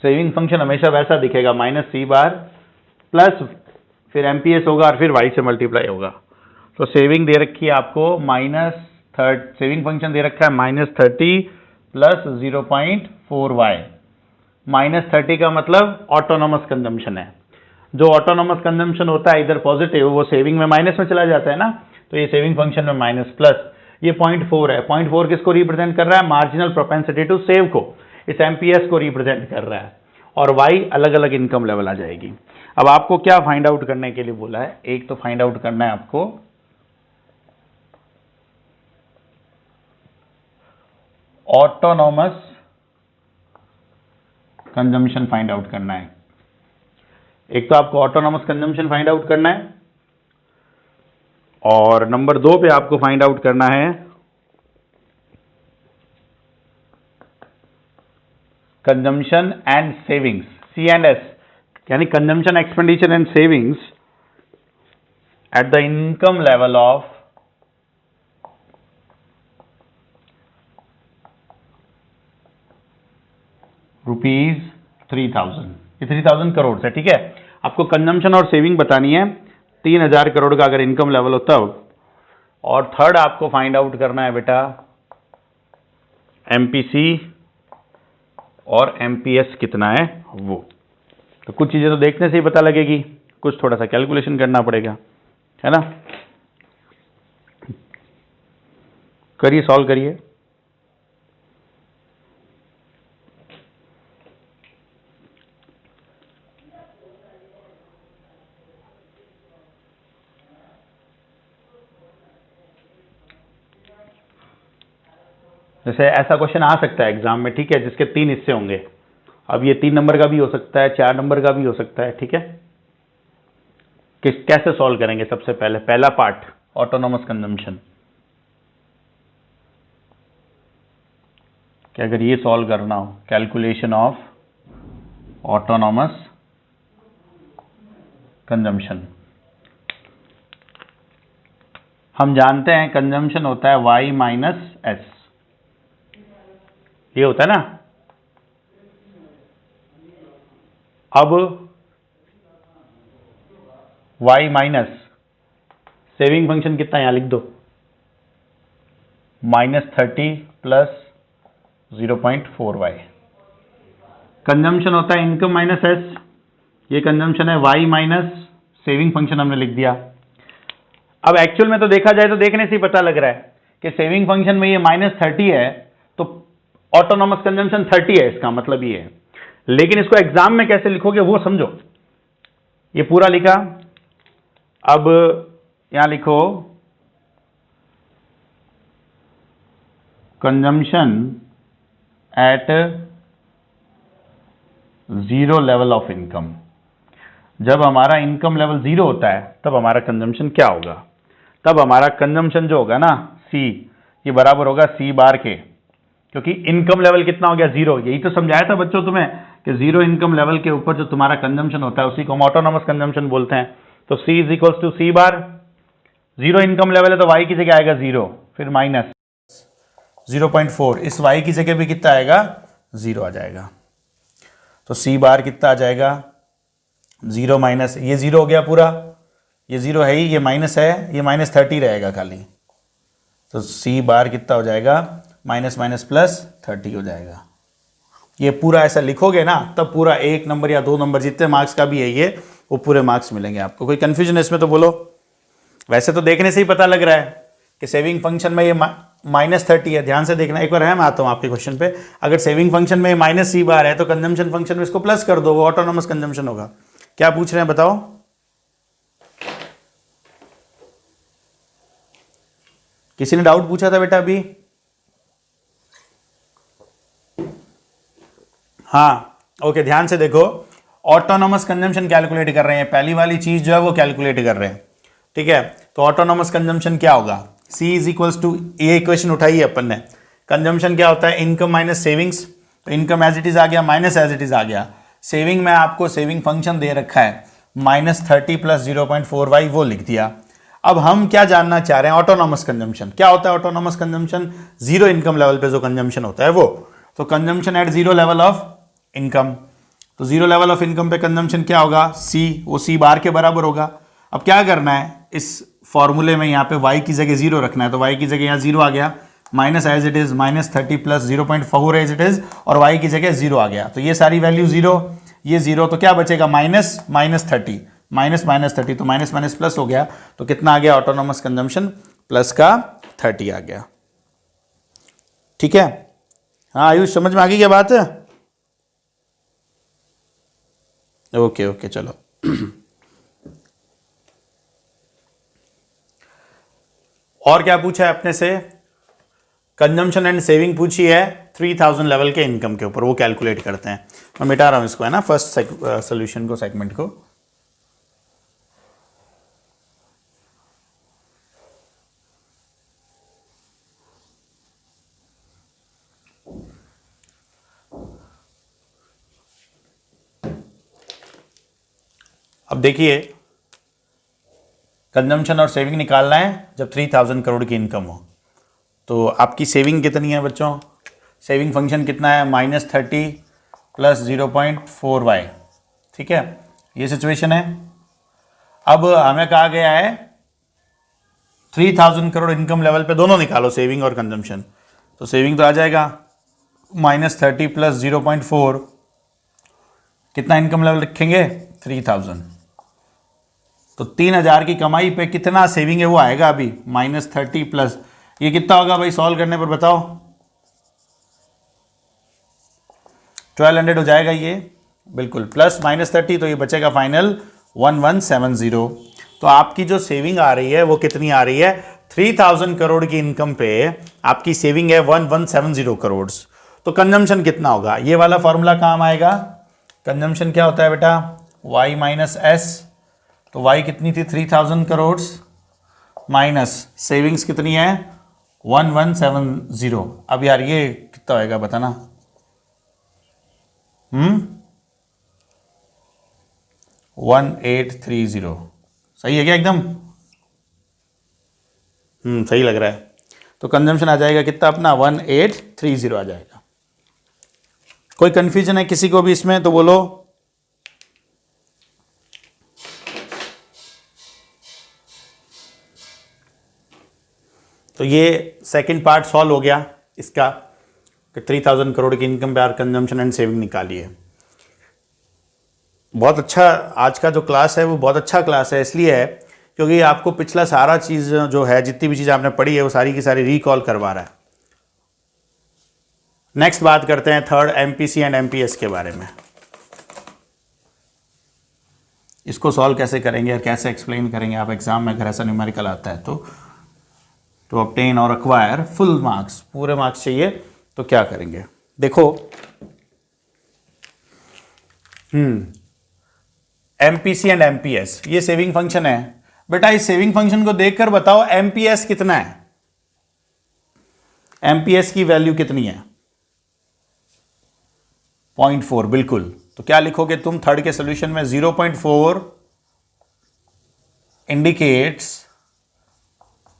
सेविंग फंक्शन हमेशा वैसा दिखेगा -c बार प्लस फिर एमपीएस होगा और फिर y से मल्टीप्लाई होगा। तो सेविंग दे रखी है आपको सेविंग फंक्शन दे रखा है -30 प्लस 0.4y। -30 का मतलब ऑटोनॉमस कंजम्पशन है। जो ऑटोनॉमस कंजम्पशन होता है इधर पॉजिटिव, वो सेविंग में माइनस में चला जाता है ना, तो ये सेविंग फंक्शन में माइनस प्लस। ये 0.4 है। 0.4 किसको रिप्रेजेंट कर रहा है? मार्जिनल प्रोपेंसिटी टू सेव को, इस एमपीएस को रिप्रेजेंट कर रहा है। और वाई अलग अलग इनकम लेवल आ जाएगी। अब आपको क्या फाइंड आउट करने के लिए बोला है? एक तो फाइंड आउट करना है आपको ऑटोनॉमस कंजम्पशन फाइंड आउट करना है। एक तो आपको ऑटोनॉमस कंजम्पशन फाइंड आउट करना है, और नंबर 2 पे आपको फाइंड आउट करना है कंजम्पशन एंड सेविंग्स, C&S, यानी consumption, expenditure and savings at the income level of ₹3000। ये 3000 करोड़ से, ठीक है। आपको कंजम्पशन और सेविंग बतानी है 3000 करोड़ का अगर इनकम लेवल हो तब। और थर्ड आपको फाइंड आउट करना है बेटा एमपीसी और एमपीएस कितना है वो। तो कुछ चीजें तो देखने से ही पता लगेगी, कुछ थोड़ा सा कैलकुलेशन करना पड़ेगा, है ना। करिए, सॉल्व करिए। जैसे ऐसा क्वेश्चन आ सकता है एग्जाम में, ठीक है, जिसके 3 हिस्से होंगे। अब ये 3 नंबर का भी हो सकता है, 4 नंबर का भी हो सकता है, ठीक है। कैसे सॉल्व करेंगे? सबसे पहले पहला पार्ट ऑटोनॉमस कंजम्पशन, कि अगर ये सॉल्व करना हो, कैलकुलेशन ऑफ ऑटोनॉमस कंजम्पशन। हम जानते हैं कंजम्पशन होता है y माइनस एस, ये होता है ना। अब y माइनस सेविंग फंक्शन कितना है, यहां लिख दो, -30 प्लस 0.4y। कंजम्पशन होता है इनकम माइनस एस, ये कंजम्पशन है y माइनस सेविंग फंक्शन, हमने लिख दिया। अब एक्चुअल में तो देखा जाए तो देखने से ही पता लग रहा है कि सेविंग फंक्शन में ये -30 है, तो ऑटोनॉमस कंजम्पशन 30 है, इसका मतलब ये है। लेकिन इसको एग्जाम में कैसे लिखोगे वो समझो। ये पूरा लिखा, अब यहां लिखो consumption at 0 level of income. जब हमारा इनकम लेवल 0 होता है तब हमारा कंजम्पशन क्या होगा? तब हमारा कंजम्पशन जो होगा ना C, ये बराबर होगा C बार के, क्योंकि इनकम लेवल कितना हो गया? 0। यही तो समझाया था बच्चों तुम्हें कि 0 इनकम लेवल के ऊपर जो तुम्हारा कंजम्पशन होता है उसी को हम ऑटोनॉमस कंजम्पशन बोलते हैं। तो C is equals to C bar. 0 income level है तो y की जगह आएगा 0, फिर माइनस 0.4, इस y की जगह भी कितना आएगा? 0 आ जाएगा। तो C बार कितना आ जाएगा? 0 माइनस, ये 0 हो गया पूरा, ये 0 है ही, ये माइनस है, ये -30 रहेगा खाली। तो C बार कितना हो जाएगा? माइनस माइनस प्लस 30 हो जाएगा। ये पूरा ऐसा लिखोगे ना तब पूरा 1 नंबर या 2 नंबर जितने मार्क्स का भी है ये, वो पूरे मार्क्स मिलेंगे आपको। कोई कंफ्यूजन है इसमें तो बोलो। वैसे तो देखने से ही पता लग रहा है कि सेविंग फंक्शन में ये -30 है। ध्यान से देखना, एक बार है, मैं आता हूँ आपके क्वेश्चन पे। अगर सेविंग फंक्शन में माइनस C बार है तो कंजम्पशन फंक्शन में इसको प्लस कर दो, वो ऑटोनॉमस कंजम्पशन होगा। क्या पूछ रहे हैं बताओ? किसी ने डाउट पूछा था बेटा अभी? हाँ, ओके, ध्यान से देखो। ऑटोनॉमस कंजम्पशन कैलकुलेट कर रहे हैं, पहली वाली चीज जो है वो कैलकुलेट कर रहे हैं, ठीक है। तो ऑटोनॉमस कंजम्पशन क्या होगा? C इज इक्वल्स टू, ये इक्वेशन उठाई है अपन ने। कंजम्पशन क्या होता है? Income minus savings. तो इनकम एज इट इज आ गया, माइनस एज इट इज आ गया। सेविंग में आपको सेविंग फंक्शन दे रखा है -30 प्लस 0.4y, वो लिख दिया। अब हम क्या जानना चाह रहे हैं? ऑटोनॉमस कंजम्पशन क्या होता है? ऑटोनॉमस कंजम्पशन 0 इनकम लेवल पे जो कंजम्पशन होता है वो। तो consumption at 0 level of income, तो 0 लेवल ऑफ इनकम पे कंजम्पशन क्या होगा? C, वो C बार के बराबर होगा। अब क्या करना है? इस फॉर्मूले में यहाँ पे y की जगह 0 रखना है, तो y की जगह यहाँ 0 आ गया, minus as it is -30 plus 0.4 as it is, और y की जगह 0 आ गया, तो ये सारी वैल्यू 0, ये 0, तो क्या बचेगा माइनस -30, -30, तो माइनस माइनस प्लस हो गया, तो कितना आ गया ऑटोनोमस कंजम्पशन, प्लस का 30 आ गया। ठीक है, हाँ आयुष समझ में आ गई क्या बात? ओके ओके चलो। और क्या पूछा है अपने से? कंजम्पशन एंड सेविंग पूछी है 3000 लेवल के इनकम के ऊपर, वो कैलकुलेट करते हैं। मैं मिटा रहा हूं इसको, है ना, फर्स्ट सोल्यूशन को, सेगमेंट को। अब देखिए, कंजम्पशन और सेविंग निकालना है जब 3000 करोड़ की इनकम हो। तो आपकी सेविंग कितनी है बच्चों? सेविंग फंक्शन कितना है? -30 प्लस 0.4y। ठीक है, ये सिचुएशन है। अब हमें कहा गया है 3000 करोड़ इनकम लेवल पे दोनों निकालो, सेविंग और कंजम्पशन। तो सेविंग तो आ जाएगा -30 प्लस 0.4, कितना इनकम लेवल रखेंगे? 3000। तो 3000 की कमाई पे कितना सेविंग है वो आएगा अभी, -30 प्लस, ये कितना होगा भाई सॉल्व करने पर बताओ? 1200 हो जाएगा ये, बिल्कुल, प्लस -30, तो ये बचेगा फाइनल 1170। तो आपकी जो सेविंग आ रही है वो कितनी आ रही है? 3000 करोड़ की इनकम पे आपकी सेविंग है 1170 करोड़। तो कंजम्पशन कितना होगा? ये वाला फॉर्मूला काम आएगा। कंजम्पशन क्या होता है बेटा? y minus S. तो y कितनी थी? 3000 करोड़, माइनस सेविंग्स कितनी है? 1170। अब यार ये कितना होएगा बताना? 1830। सही है क्या एकदम? सही लग रहा है। तो कंजम्पशन आ जाएगा कितना अपना? 1830 आ जाएगा। कोई कंफ्यूजन है किसी को भी इसमें तो बोलो। तो ये सेकंड पार्ट सॉल्व हो गया इसका, कि 3000 करोड़ की इनकम पे आर कंजम्पशन एंड सेविंग निकालिए। बहुत अच्छा आज का जो क्लास है वो बहुत अच्छा क्लास है, इसलिए है क्योंकि आपको पिछला सारा चीज़ जो है, जितनी भी चीज़ आपने पढ़ी है वो सारी की सारी रिकॉल करवा रहा है। नेक्स्ट बात करते हैं थर्ड, एमपीसी एंड एमपीएस के बारे में। इसको सॉल्व कैसे करेंगे और कैसे एक्सप्लेन करेंगे आप एग्जाम में, अगर ऐसा न्यूमेरिकल आता है तो ऑब्टेन और अक्वायर फुल मार्क्स, पूरे मार्क्स चाहिए, तो क्या करेंगे? देखो, एमपीसी एंड एमपीएस, ये सेविंग फंक्शन है बेटा। इस सेविंग फंक्शन को देखकर बताओ एमपीएस कितना है? एमपीएस की वैल्यू कितनी है? 0.4, बिल्कुल। तो क्या लिखोगे तुम थर्ड के सॉल्यूशन में? 0.4 indicates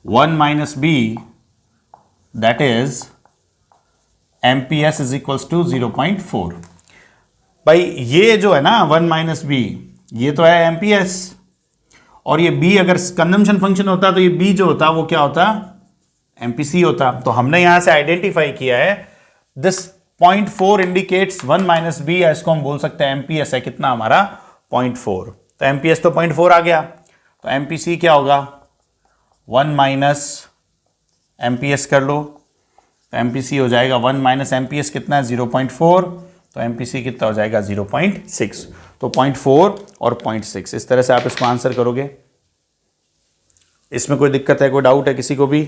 1 minus B, that is MPS is equals to 0.4। भाई ये जो है ना 1 माइनस बी, ये तो है एमपीएस, और ये बी अगर कंजम्पशन फंक्शन होता तो ये बी जो होता वो क्या होता? एमपीसी होता। तो हमने यहां से आइडेंटिफाई किया है दिस 0.4 इंडिकेट्स 1 माइनस बी, इसको हम बोल सकते हैं एमपीएस है कितना हमारा? 0.4। तो एमपीएस तो 0.4 आ गया, तो एमपीसी क्या होगा? 1 माइनस एमपीएस कर लो, तो एमपीसी हो जाएगा 1 माइनस एमपीएस कितना है? 0.4। तो एमपीसी कितना हो जाएगा? 0.6। तो 0.4 और 0.6, इस तरह से आप इसको आंसर करोगे। इसमें कोई दिक्कत है, कोई डाउट है किसी को भी?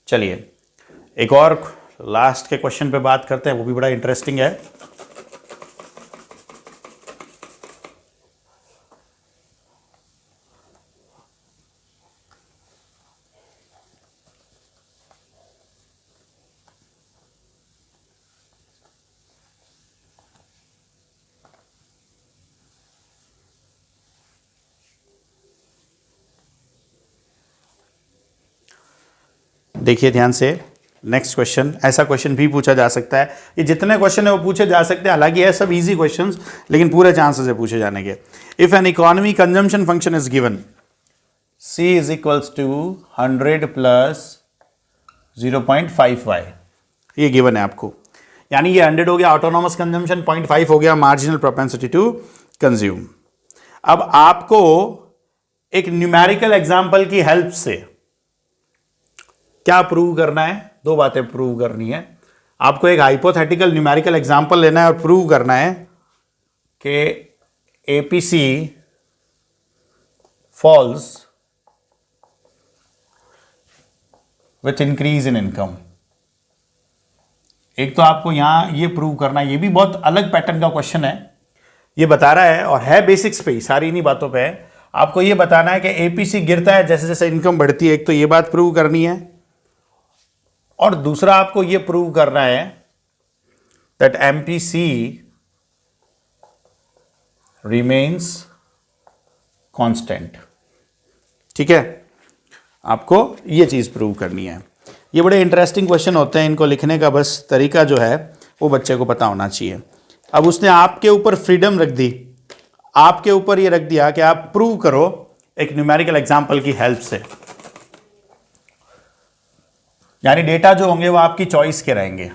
चलिए एक और लास्ट के क्वेश्चन पे बात करते हैं, वो भी बड़ा इंटरेस्टिंग है। देखिए ध्यान से, नेक्स्ट क्वेश्चन, ऐसा क्वेश्चन भी पूछा जा सकता है, ये जितने क्वेश्चन है वो पूछे जा सकते हैं, हालांकि ये सब इजी क्वेश्चंस लेकिन पूरे चांसेस है पूछे जाने के। If an economy consumption function is given C is equals to 100 plus 0.5y, ये गिवन है आपको, यानी ये 100 हो गया ऑटोनॉमस कंजम्पशन, 0.5 हो गया मार्जिनल प्रोपेंसिटी टू कंज्यूम। अब आपको एक न्यूमेरिकल एग्जांपल की हेल्प से क्या प्रूव करना है, दो बातें प्रूव करनी है आपको। एक हाइपोथेटिकल न्यूमेरिकल एग्जांपल लेना है और प्रूव करना है कि APC falls with increase in income. एक तो आपको यहां ये प्रूव करना है, ये भी बहुत अलग पैटर्न का क्वेश्चन है, ये बता रहा है और है बेसिक्स पे ही, सारी इन्हीं बातों पे है। आपको ये बताना है कि एपीसी गिरता है जैसे जैसे इनकम बढ़ती है, एक तो ये बात प्रूव करनी है, और दूसरा आपको ये प्रूव करना है दैट एमपीसी रिमेन्स कांस्टेंट। ठीक है, आपको ये चीज प्रूव करनी है। ये बड़े इंटरेस्टिंग क्वेश्चन होते हैं, इनको लिखने का बस तरीका जो है वो बच्चे को पता होना चाहिए। अब उसने आपके ऊपर फ्रीडम रख दी, आपके ऊपर ये रख दिया कि आप प्रूव करो एक न्यूमेरिकल एग्जांपल की हेल्प से, यानी डेटा जो होंगे वो आपकी चॉइस के रहेंगे।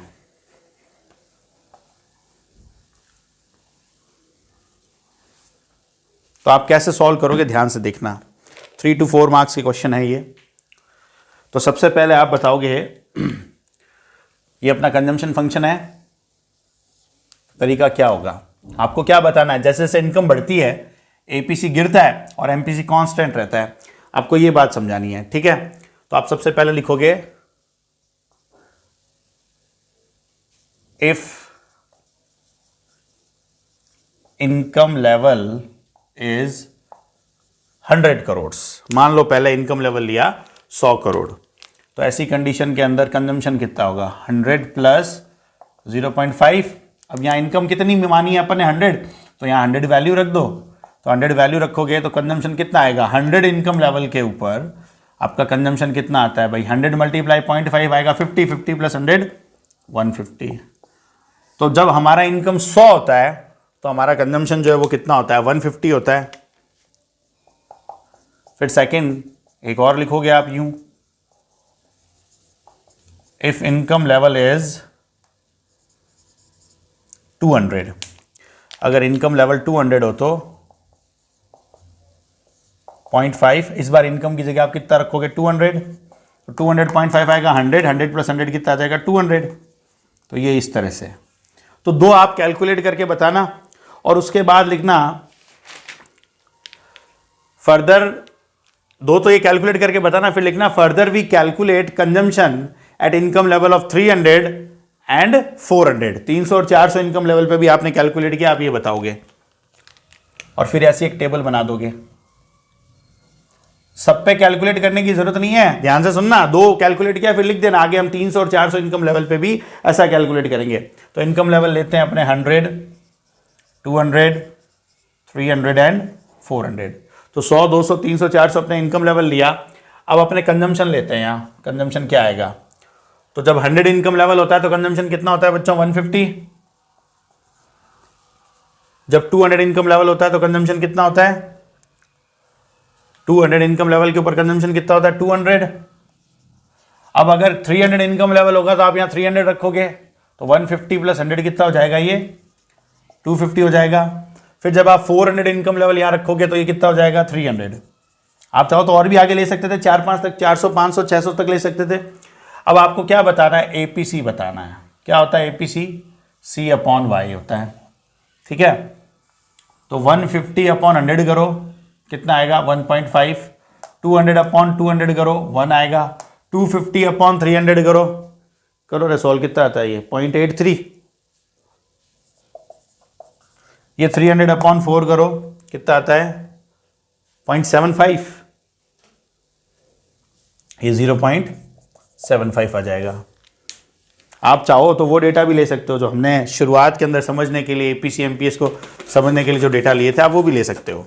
तो आप कैसे सॉल्व करोगे ध्यान से देखना, 3 to 4 मार्क्स के क्वेश्चन है ये। तो सबसे पहले आप बताओगे ये अपना कंजम्पशन फंक्शन है, तरीका क्या होगा, आपको क्या बताना है, जैसे जैसे इनकम बढ़ती है एपीसी गिरता है और एमपीसी कांस्टेंट रहता है, आपको ये बात समझानी है। ठीक है, तो आप सबसे पहले लिखोगे if income level is 100 crore, मान लो पहले इनकम लेवल लिया 100 करोड़, तो ऐसी कंडीशन के अंदर कंजम्पशन कितना होगा 100 प्लस 0.5। अब यहाँ इनकम कितनी मानी है अपन ने 100, तो यहाँ 100 वैल्यू रख दो, तो 100 वैल्यू रखोगे तो कंजम्पशन कितना आएगा 100 इनकम लेवल के ऊपर आपका कंजम्पशन कितना आता है भाई 100 मल्टीप्लाई 0.5 आएगा 50, 50 प्लस 100 150। तो जब हमारा इनकम 100 होता है तो हमारा कंजम्पशन जो है वो कितना होता है 150 होता है। फिर सेकंड एक और लिखोगे आप यूं, इफ इनकम लेवल इज 200, अगर इनकम लेवल 200 हो तो 0.5, इस बार इनकम की जगह आप कितना रखोगे 200, तो 200 0.5 आएगा 100, 100 प्लस 100 कितना आ जाएगा 200। तो ये इस तरह से, तो दो आप कैलकुलेट करके बताना और उसके बाद लिखना फर्दर, दो तो ये कैलकुलेट करके बताना, फिर लिखना further we calculate consumption at income level of 300 and 400, 300 और 400 इनकम लेवल पे भी आपने कैलकुलेट किया, आप ये बताओगे और फिर ऐसी एक टेबल बना दोगे। सब पे कैलकुलेट करने की जरूरत नहीं है, ध्यान से सुनना, दो कैलकुलेट किया फिर लिख देना, आगे हम 300 और 400 इनकम लेवल पे भी ऐसा कैलकुलेट करेंगे। तो इनकम लेवल लेते हैं अपने 100, 200, 300 एंड 400, तो 100, 200, 300, 400 अपने इनकम लेवल लिया। अब अपने कंजम्पशन लेते हैं, यहाँ कंजम्पशन क्या आएगा, तो जब 100 इनकम लेवल होता है तो कंजम्पशन कितना होता है बच्चों 150, जब 200 इनकम लेवल होता है तो कंजम्पशन कितना होता है 200 इनकम लेवल के ऊपर कंजम्पशन कितना होता है 200। अब अगर 300 इनकम लेवल होगा तो आप यहाँ 300 रखोगे, तो 150 प्लस 100 कितना हो जाएगा, ये 250 हो जाएगा। फिर जब आप 400 इनकम लेवल यहाँ रखोगे तो ये कितना हो जाएगा 300। आप चाहो तो और भी आगे ले सकते थे, 4-5 तक, 400, 500, 600 तक ले सकते थे। अब आपको क्या बताना है, एपीसी बताना है। क्या होता है एपीसी, C अपॉन वाई होता है। ठीक है, तो 150 अपॉन 100 करो, कितना आएगा 1.5, 200 अपॉन 200 करो 1 आएगा, 250 अपॉन 300 करो, करो रे सॉल्व, कितना आता है ये 0.83, ये 300 अपॉन 4 करो, कितना आता है 0.75, ये 0.75 आ जाएगा। आप चाहो तो वो डेटा भी ले सकते हो जो हमने शुरुआत के अंदर समझने के लिए एपीसी एमपीएस को समझने के लिए जो डेटा लिए थे, आप वो भी ले सकते हो।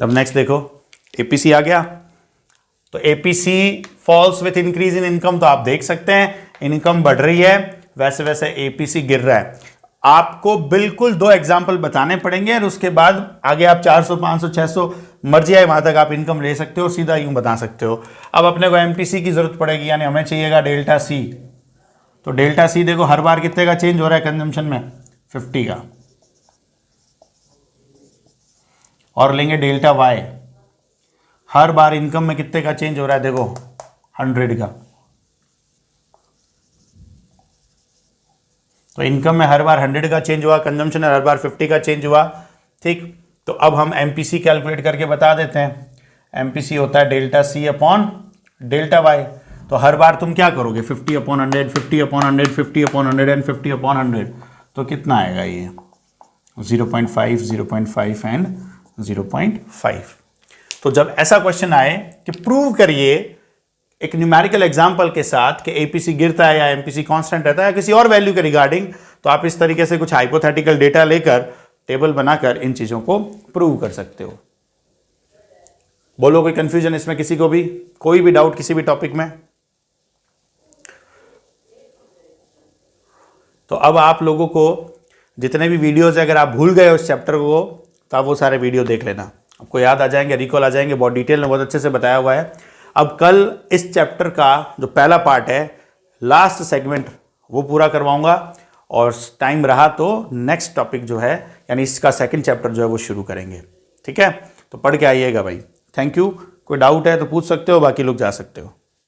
अब नेक्स्ट देखो, एपीसी आ गया, तो APC falls with increase in income, तो आप देख सकते हैं इनकम बढ़ रही है, वैसे वैसे एपीसी गिर रहा है। आपको बिल्कुल 2 एग्जाम्पल बताने पड़ेंगे और उसके बाद आगे आप 400, 500, 600 मर्जी आए वहां तक आप इनकम ले सकते हो, सीधा यूं बता सकते हो। अब अपने को एमपीसी की जरूरत पड़ेगी, यानी हमें चाहिएगा डेल्टा सी। तो डेल्टा सी देखो हर बार कितने का चेंज हो रहा है कंजम्पशन में, 50 का। और लेंगे डेल्टा वाई, हर बार इनकम में कितने का चेंज हो रहा है, देखो 100 का। तो इनकम में हर बार 100 का चेंज हुआ, कंजम्पशन में हर बार 50 का चेंज हुआ, ठीक। तो अब हम एमपीसी कैलकुलेट करके बता देते हैं। एमपीसी होता है delta C upon delta Y. तो हर बार तुम क्या करोगे, 50/100, 50/100, 50/100 एंड 50/100, तो कितना आएगा ये 0.5, 0.5 एंड 0.5। तो जब ऐसा क्वेश्चन आए कि प्रूव करिए एक न्यूमेरिकल एग्जांपल के साथ कि एपीसी गिरता है या एमपीसी कांस्टेंट रहता है या किसी और वैल्यू के रिगार्डिंग, तो आप इस तरीके से कुछ हाइपोथेटिकल डेटा लेकर टेबल बनाकर इन चीजों को प्रूव कर सकते हो। बोलो कोई कंफ्यूजन इसमें किसी को भी, कोई भी डाउट किसी भी टॉपिक में? तो अब आप लोगों को जितने भी वीडियोस है, अगर आप भूल गए उस चैप्टर को, तो आप वो सारे वीडियो देख लेना, आपको याद आ जाएंगे, रिकॉल आ जाएंगे। बहुत डिटेल में बहुत अच्छे से बताया हुआ है। अब कल इस चैप्टर का जो पहला पार्ट है, लास्ट सेगमेंट, वो पूरा करवाऊंगा, और टाइम रहा तो नेक्स्ट टॉपिक जो है यानी इसका सेकंड चैप्टर जो है वो शुरू करेंगे। ठीक है, तो पढ़ के आइएगा भाई। Thank you. कोई डाउट है तो पूछ सकते हो, बाकी लोग जा सकते हो।